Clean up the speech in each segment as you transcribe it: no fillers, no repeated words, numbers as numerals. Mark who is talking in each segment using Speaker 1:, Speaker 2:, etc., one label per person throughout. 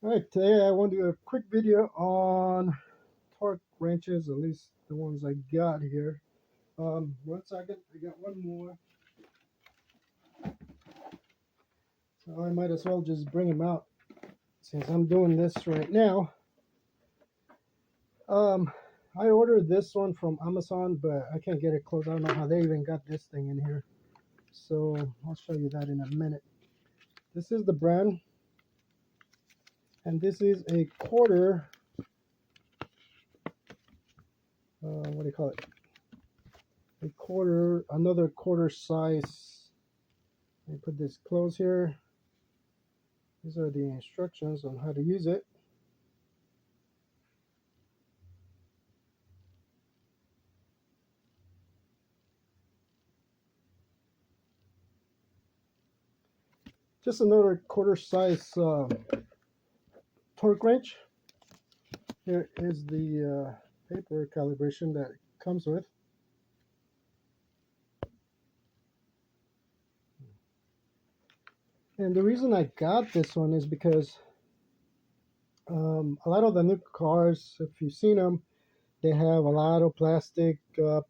Speaker 1: Alright, today I want to do a quick video on torque wrenches, at least the ones I got here. One second, I got one more, so I might as well just bring them out since I'm doing this right now. Um, I ordered this one from Amazon, but I can't get it closed. I don't know how they even got this thing in here, so I'll show you that in a minute. This is the brand, and this is a quarter, what do you call it? A quarter, another quarter size. Let me put this close here. These are the instructions on how to use it. Just another quarter size torque wrench. Here is the paper calibration that it comes with. And the reason I got this one is because a lot of the new cars, if you've seen them, they have a lot of plastic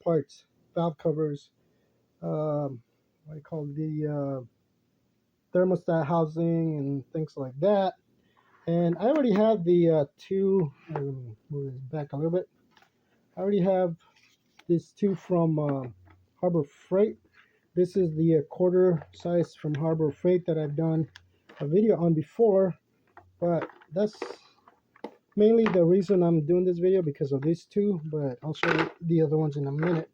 Speaker 1: parts, valve covers, what do you call the thermostat housing and things like that. And I already have the two, let me move this back a little bit. I already have these two from Harbor Freight. This is the quarter size from Harbor Freight that I've done a video on before, but that's mainly the reason I'm doing this video, because of these two, but I'll show you the other ones in a minute.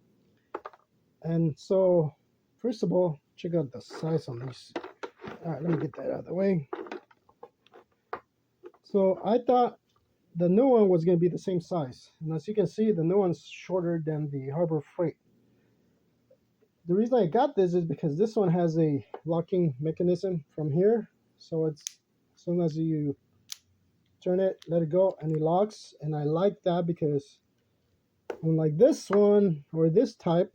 Speaker 1: And so, first of all, check out the size on these. All right, let me get that out of the way. So I thought the new one was going to be the same size, and as you can see, the new one's shorter than the Harbor Freight. The reason I got this is because this one has a locking mechanism from here, so it's as soon as you turn it, let it go, and it locks. And I like that because unlike this one or this type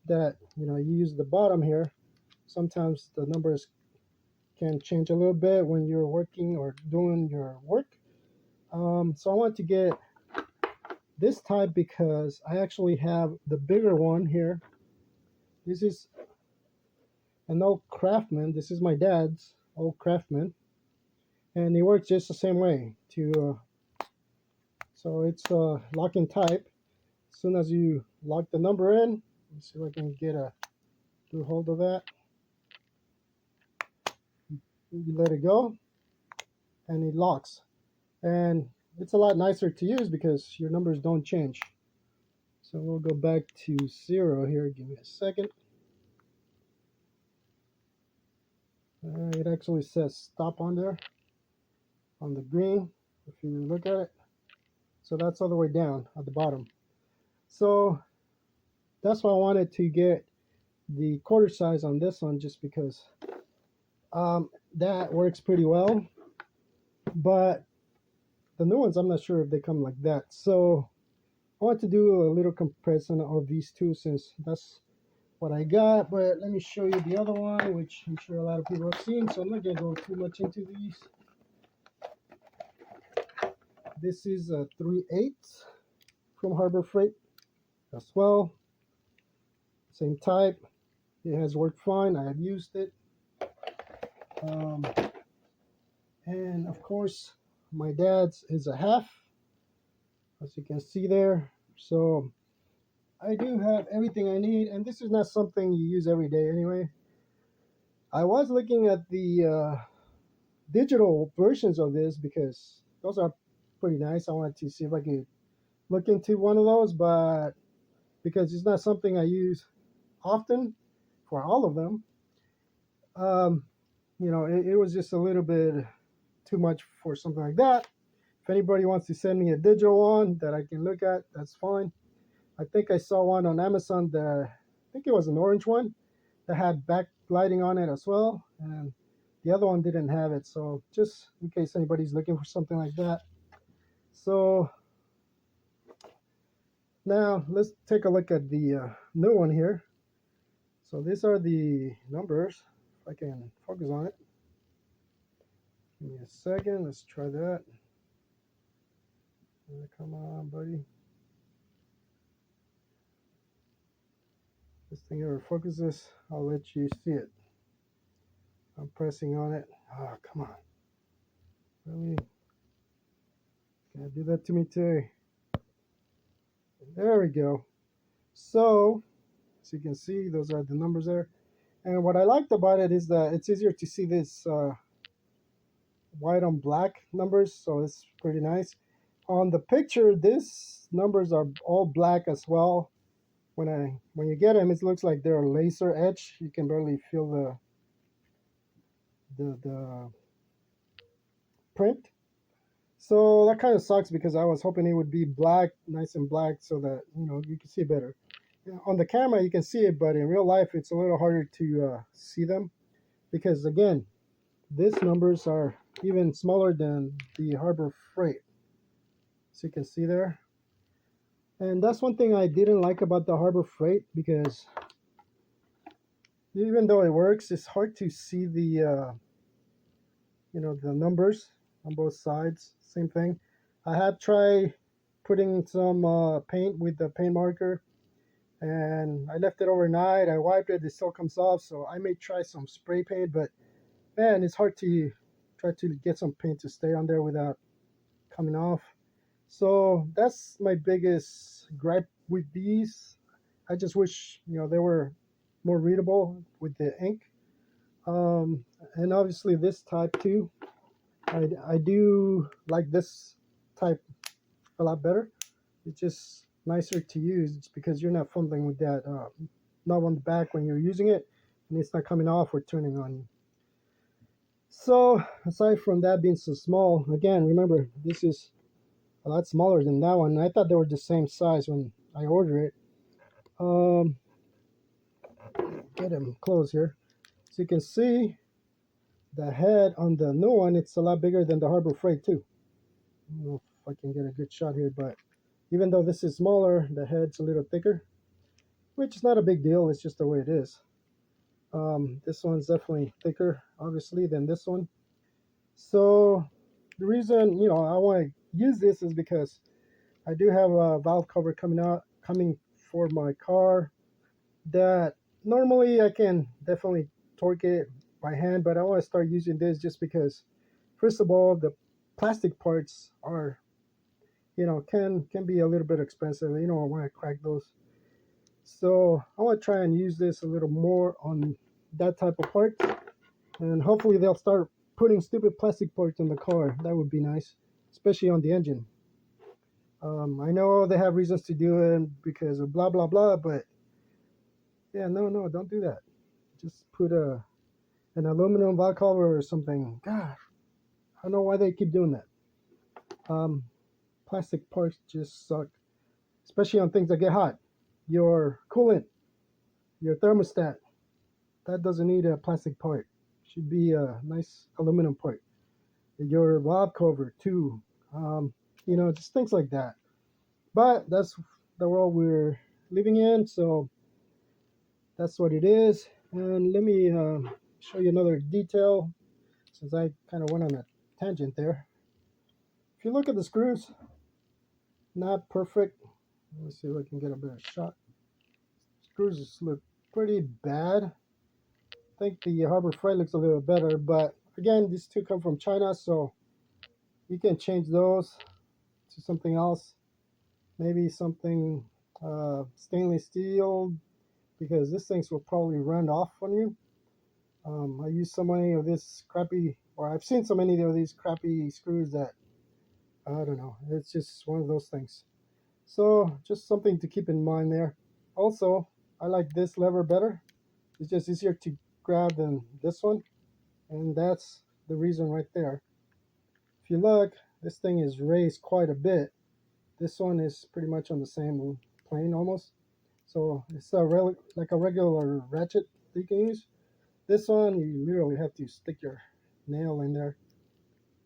Speaker 1: that you use the bottom here, sometimes the numbers can change a little bit when you're working or doing your work. So I want to get this type because I actually have the bigger one here. This is an old Craftsman. This is my dad's old Craftsman, and it works just the same way. So it's locking type. As soon as you lock the number in, let's see if I can get a good hold of that. You let it go, and it locks. And it's a lot nicer to use because your numbers don't change. So we'll go back to 0 here. Give me a second. It actually says stop on there, on the green, if you look at it. So that's all the way down at the bottom. So that's why I wanted to get the quarter size on this one, just because that works pretty well. But the new ones, I'm not sure if they come like that. So I want to do a little comparison of these two since that's what I got. But let me show you the other one, which I'm sure a lot of people have seen, so I'm not going to go too much into these. This is a 3/8 from Harbor Freight as well. Same type. It has worked fine. I have used it. Um, and of course, my dad's is a half, as you can see there. So I do have everything I need, and this is not something you use every day anyway. I was looking at the digital versions of this because those are pretty nice. I wanted to see if I could look into one of those, but because it's not something I use often for all of them, um, it was just a little bit too much for something like that. If anybody wants to send me a digital one that I can look at, that's fine. I think I saw one on Amazon that I think it was an orange one that had backlighting on it as well, and the other one didn't have it. So just in case anybody's looking for something like that. So now let's take a look at the new one here. So these are the numbers, if I can focus on it. Give me a second. Let's try that. Come on, buddy. This thing ever focuses, I'll let you see it. I'm pressing on it. Oh, come on. Really? Can't do that to me today. There we go. So, as you can see, those are the numbers there. And what I liked about it is that it's easier to see this white on black numbers, so it's pretty nice. On the picture, these numbers are all black as well. When you get them, it looks like they're laser etched. You can barely feel the print. So that kind of sucks because I was hoping it would be black, nice and black, so that you can see better. On the camera, you can see it, but in real life, it's a little harder to see them because again, these numbers are even smaller than the Harbor Freight. So you can see there. And that's one thing I didn't like about the Harbor Freight because even though it works, it's hard to see the numbers on both sides. Same thing. I had tried putting some paint with the paint marker, and I left it overnight. I wiped it; it still comes off. So I may try some spray paint, but man, it's hard to try to get some paint to stay on there without coming off. So that's my biggest gripe with these. I just wish they were more readable with the ink. And obviously this type too. I do like this type a lot better. It's just nicer to use. It's because you're not fumbling with that knob on the back when you're using it, and it's not coming off or turning on you. So aside from that being so small, again, remember this is a lot smaller than that one. I thought they were the same size when I ordered it. Um, get them close here. So you can see the head on the new one, it's a lot bigger than the Harbor Freight too. I don't know if I can get a good shot here, but even though this is smaller, the head's a little thicker, which is not a big deal. It's just the way it is. This one's definitely thicker, obviously, than this one. So the reason I want to use this is because I do have a valve cover coming for my car that normally I can definitely torque it by hand, but I want to start using this just because, first of all, the plastic parts are, can be a little bit expensive. I want to crack those. So I want to try and use this a little more on that type of part, and hopefully they'll start putting stupid plastic parts in the car. That would be nice, especially on the engine. I know they have reasons to do it because of blah blah blah, but yeah, no, don't do that. Just put an aluminum valve cover or something. God, I don't know why they keep doing that. Plastic parts just suck, especially on things that get hot. Your coolant, your thermostat, that doesn't need a plastic part. Should be a nice aluminum part. Your valve cover too. Just things like that. But that's the world we're living in, so that's what it is. And let me show you another detail since I kind of went on a tangent there. If you look at the screws, not perfect. Let me see if I can get a better shot. Screws just look pretty bad. I think the Harbor Freight looks a little better, but again, these two come from China, so you can change those to something else. Maybe something stainless steel, because these things will probably run off on you. I use so many of this crappy, or I've seen so many of these crappy screws that I don't know. It's just one of those things. So just something to keep in mind there. Also, I like this lever better. It's just easier to grab than this one, and that's the reason right there. If you look, this thing is raised quite a bit. This one is pretty much on the same plane almost. So it's like a regular ratchet that you can use. This one, you literally have to stick your nail in there.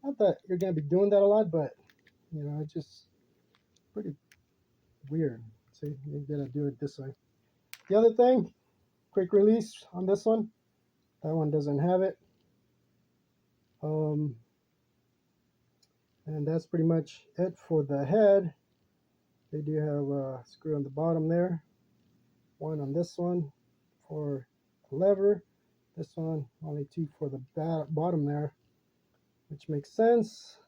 Speaker 1: Not that you're going to be doing that a lot, but it's just pretty weird. See, you got to do it this way. The other thing, quick release on this one. That one doesn't have it. And that's pretty much it for the head. They do have a screw on the bottom there, one on this one for the lever, this one only two for the bottom there, which makes sense.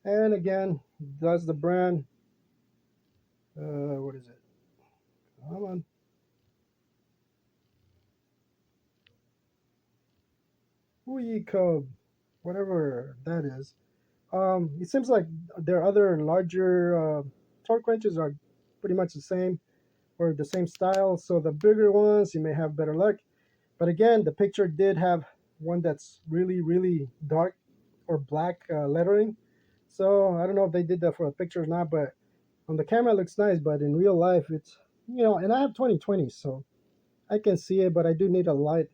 Speaker 1: And again, that's the brand. What is it? Come on. Wui Code, whatever that is. It seems like their other larger torque wrenches are pretty much the same or the same style. So the bigger ones, you may have better luck. But again, the picture did have one that's really, really dark or black lettering. So I don't know if they did that for a picture or not, but on the camera it looks nice, but in real life it's, and I have 20/20, so I can see it, but I do need a light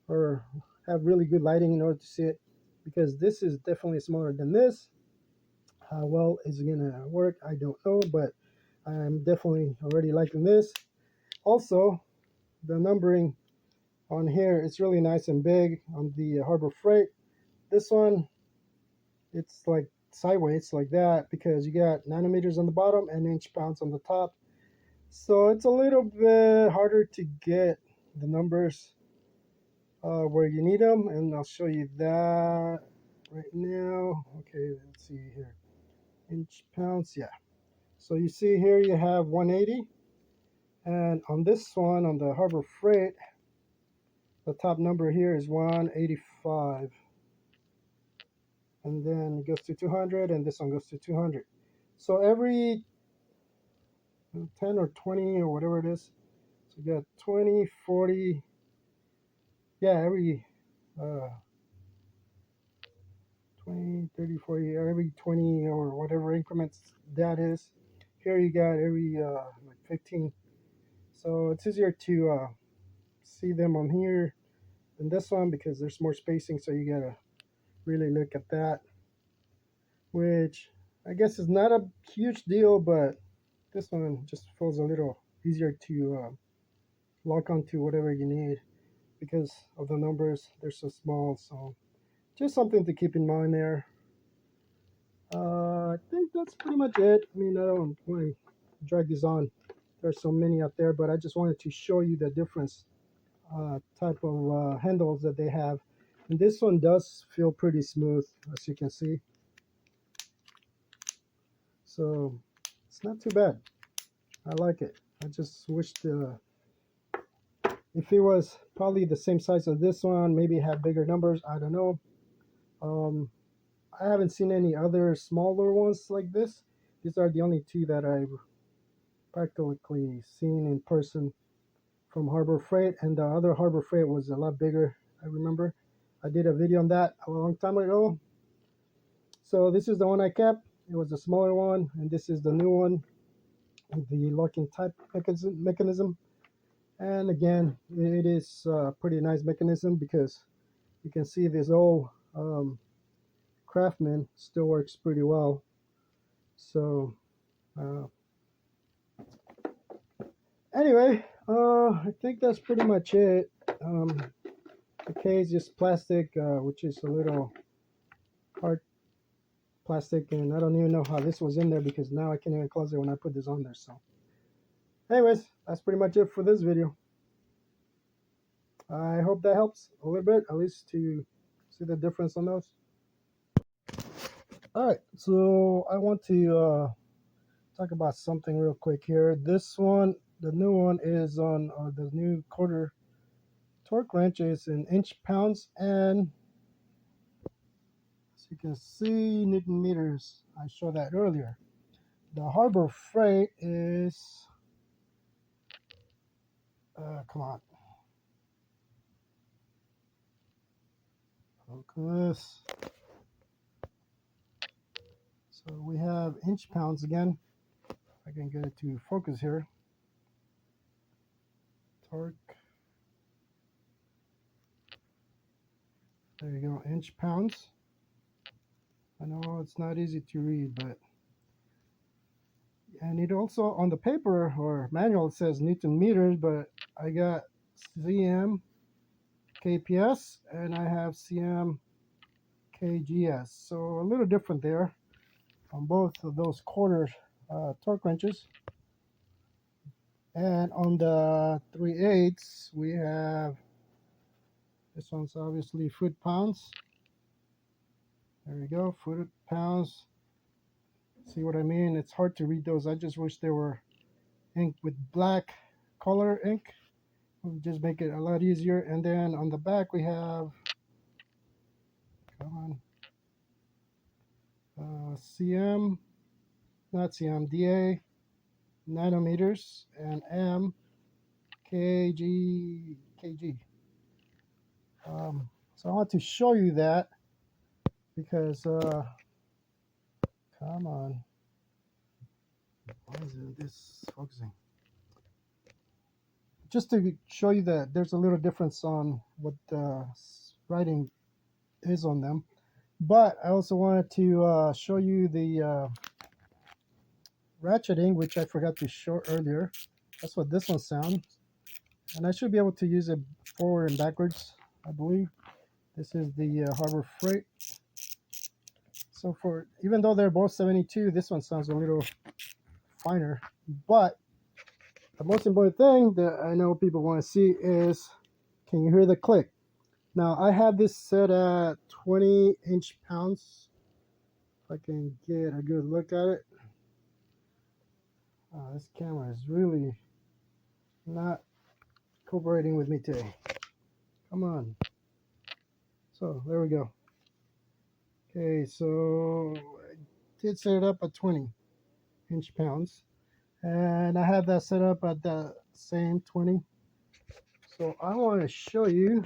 Speaker 1: or have really good lighting in order to see it, because this is definitely smaller than this. How well is it gonna work? I don't know, but I'm definitely already liking this. Also, the numbering on here is really nice and big on the Harbor Freight. This one, it's like sideways like that because you got nanometers on the bottom and inch-pounds on the top. So it's a little bit harder to get the numbers where you need them, and I'll show you that right now. Okay, let's see here. Inch-pounds, yeah. So you see here you have 180, and on this one, on the Harbor Freight, the top number here is 185. And then it goes to 200, and this one goes to 200. So every 10 or 20 or whatever it is, so you got 20, 40, yeah, every 20, 30, 40, or every 20 or whatever increments that is. Here you got every like 15. So it's easier to see them on here than this one because there's more spacing, so you gotta really look at that, which I guess is not a huge deal, but this one just feels a little easier to lock onto whatever you need because of the numbers. They're so small, so just something to keep in mind there. I think that's pretty much it. I mean, I don't want to drag this on. There's so many out there, but I just wanted to show you the difference type of handles that they have. And this one does feel pretty smooth, as you can see. So it's not too bad. I like it. I just wish if it was probably the same size as this one, maybe have bigger numbers. I don't know. Um, I haven't seen any other smaller ones like this. These are the only two that I've practically seen in person from Harbor Freight, and the other Harbor Freight was a lot bigger. I remember I did a video on that a long time ago. So this is the one I kept. It was a smaller one, and this is the new one, the locking type mechanism. And again, it is a pretty nice mechanism because you can see this old Craftsman still works pretty well. So uh, anyway, I think that's pretty much it. The case is plastic, which is a little hard plastic, and I don't even know how this was in there because now I can't even close it when I put this on there. So anyways, that's pretty much it for this video. I hope that helps a little bit, at least to see the difference on those. All right, so I want to talk about something real quick here. This one, the new one, is on the new quarter torque wrench is in inch-pounds, and as you can see, Newton meters. I showed that earlier. The Harbor Freight is, come on, focus. So we have inch-pounds again. I can get it to focus here. Torque. There you go, inch-pounds. I know it's not easy to read, but, and it also on the paper or manual it says Newton meters, but I got CM KPS and I have CM kgs. So a little different there on both of those quarter torque wrenches. And on the 3/8, we have, this one's obviously foot-pounds. There we go, foot-pounds. See what I mean? It's hard to read those. I just wish they were ink with black color ink. It would just make it a lot easier. And then on the back we have, come on, cm, not cm, da, nanometers, and m, kg. So I want to show you that because, come on, why isn't this focusing? Just to show you that there's a little difference on what the writing is on them. But I also wanted to show you the ratcheting, which I forgot to show earlier. That's what this one sounds. And I should be able to use it forward and backwards, I believe. This is the Harbor Freight. So for, even though they're both 72, this one sounds a little finer. But the most important thing that I know people want to see is, can you hear the click? Now I have this set at 20 inch-pounds. If I can get a good look at it. This camera is really not cooperating with me today. Come on. So there we go. Okay, so I did set it up at 20 inch-pounds, and I have that set up at the same 20. So I want to show you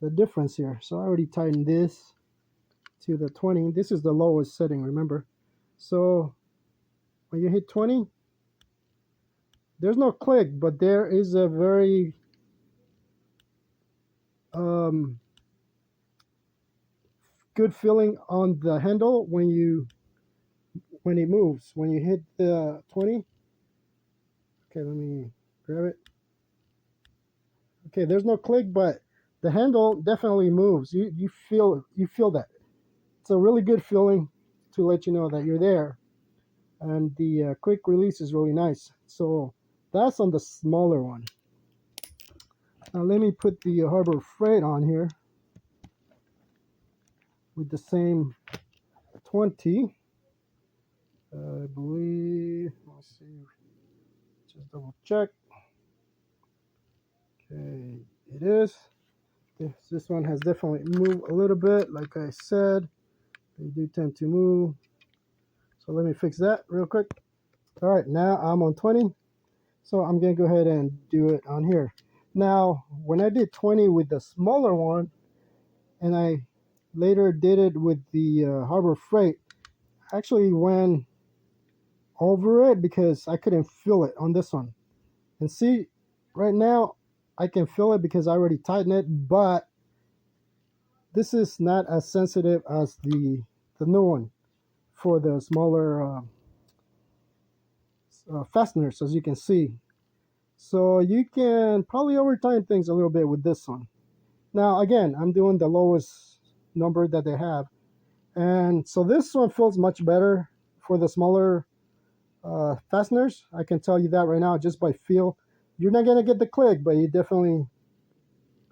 Speaker 1: the difference here. So I already tightened this to the 20. This is the lowest setting, remember. So when you hit 20, there's no click, but there is a very good feeling on the handle when it moves. When you hit the 20, okay, let me grab it. Okay, there's no click, but the handle definitely moves. You feel that. It's a really good feeling to let you know that you're there, and the quick release is really nice. So that's on the smaller one. Now let me put the Harbor Freight on here with the same 20. I believe, let's see, just double check. Okay, it is. This one has definitely moved a little bit, like I said. They do tend to move. So let me fix that real quick. All right, now I'm on 20. So I'm going to go ahead and do it on here. Now, when I did 20 with the smaller one, and I later did it with the Harbor Freight, I actually went over it because I couldn't feel it on this one. And see, right now, I can feel it because I already tightened it, but this is not as sensitive as the new one for the smaller fasteners, as you can see. So you can probably over-tighten things a little bit with this one. Now, again, I'm doing the lowest number that they have. And so this one feels much better for the smaller fasteners. I can tell you that right now just by feel. You're not going to get the click, but you definitely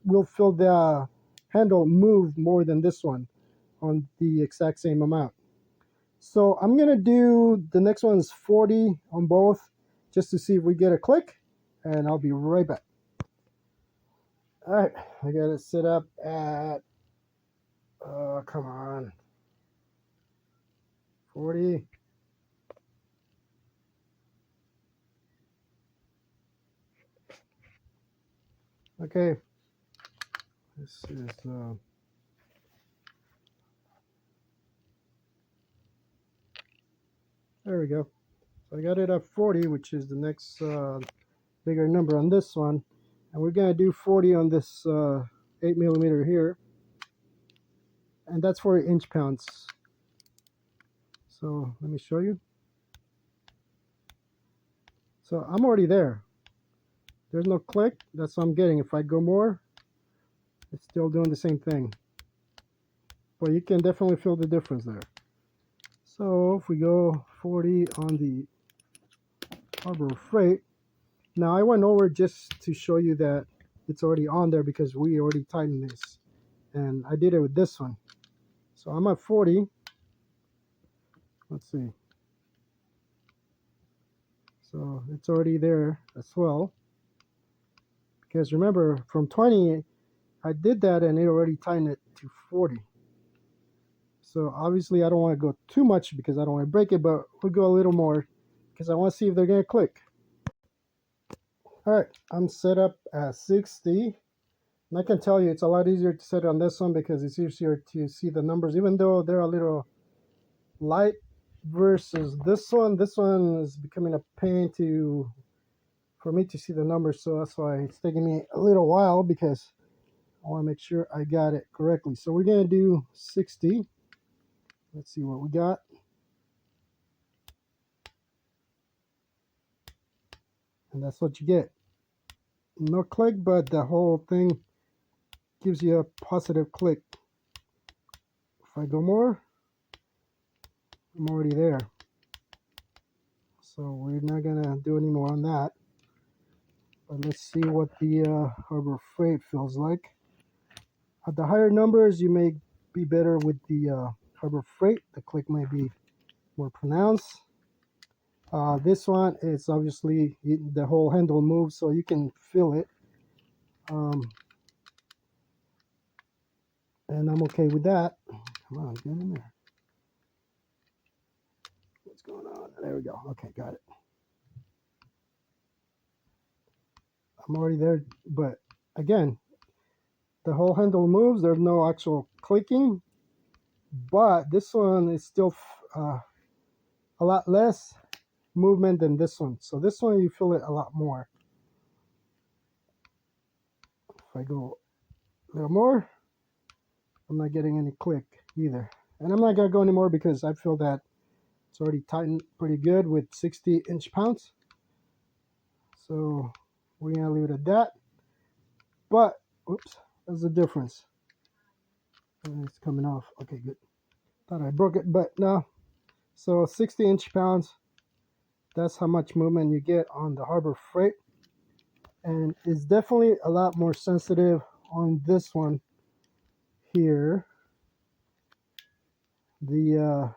Speaker 1: will feel the handle move more than this one on the exact same amount. So I'm going to do, the next one is 40 on both just to see if we get a click, and I'll be right back. All right, I got it set up at, come on, 40. Okay, this is, there we go. So I got it at 40, which is the next bigger number on this one. And we're going to do 40 on this 8mm here. And that's for inch-pounds. So let me show you. So I'm already there. There's no click. That's what I'm getting. If I go more, it's still doing the same thing. but you can definitely feel the difference there. So if we go 40 on the Harbor Freight, now I went over just to show you that it's already on there because we already tightened this, and I did it with this one. So I'm at 40. Let's see. So it's already there as well. Because remember, from 20, I did that and it already tightened it to 40. So obviously I don't want to go too much because I don't want to break it, but we'll go a little more because I want to see if they're going to click. All right, I'm set up at 60. And I can tell you it's a lot easier to set it on this one because it's easier to see the numbers, even though they're a little light versus this one. This one is becoming a pain for me to see the numbers, so that's why it's taking me a little while because I want to make sure I got it correctly. So we're going to do 60. Let's see what we got. And that's what you get. No click, but the whole thing gives you a positive click. If I go more, I'm already there. So we're not going to do any more on that. But let's see what the Harbor Freight feels like. At the higher numbers, you may be better with the Harbor Freight. The click might be more pronounced. This one is obviously the whole handle moves, so you can feel it. And I'm okay with that. Come on, get in there. What's going on? There we go. Okay, got it. I'm already there, but again, the whole handle moves. There's no actual clicking, but this one is still a lot less movement than this one. So this one, you feel it a lot more. If I go a little more, I'm not getting any click either. And I'm not going to go anymore because I feel that it's already tightened pretty good with 60 inch-pounds. So we're going to leave it at that. But, oops, there's a difference. And it's coming off. Okay, good. Thought I broke it, but no. So 60 inch-pounds, that's how much movement you get on the Harbor Freight. And it's definitely a lot more sensitive on this one here. The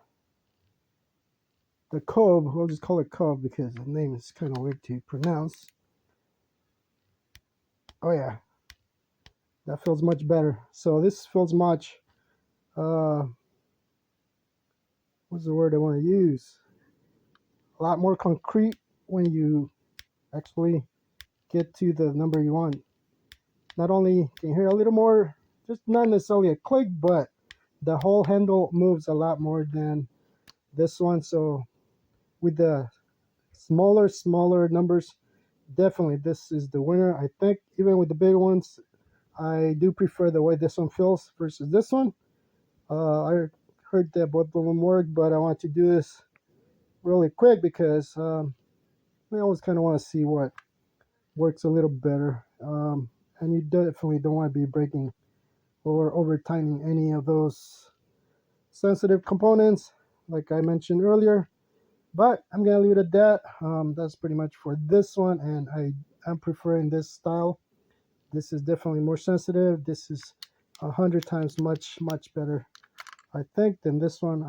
Speaker 1: Cove, we'll just call it Cove because the name is kind of weird to pronounce. Oh yeah, that feels much better. So this feels much, what's the word I want to use? A lot more concrete when you actually get to the number you want. Not only can you hear a little more, just not necessarily a click, but the whole handle moves a lot more than this one. So with the smaller numbers, definitely this is the winner. I think even with the big ones, I do prefer the way this one feels versus this one. I heard that both of them work, but I want to do this really quick because I always kind of want to see what works a little better. And you definitely don't want to be breaking or over tightening any of those sensitive components like I mentioned earlier. But I'm gonna leave it at that. That's pretty much for this one, and I'm preferring this style. This is definitely more sensitive. This is 100 times much better, I think, than this one.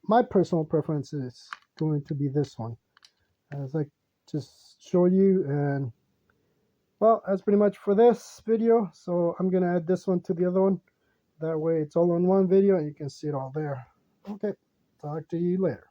Speaker 1: My personal preference is going to be this one, as I just showed you. And well, that's pretty much for this video. So I'm gonna add this one to the other one. That way it's all in one video and you can see it all there. Okay, talk to you later.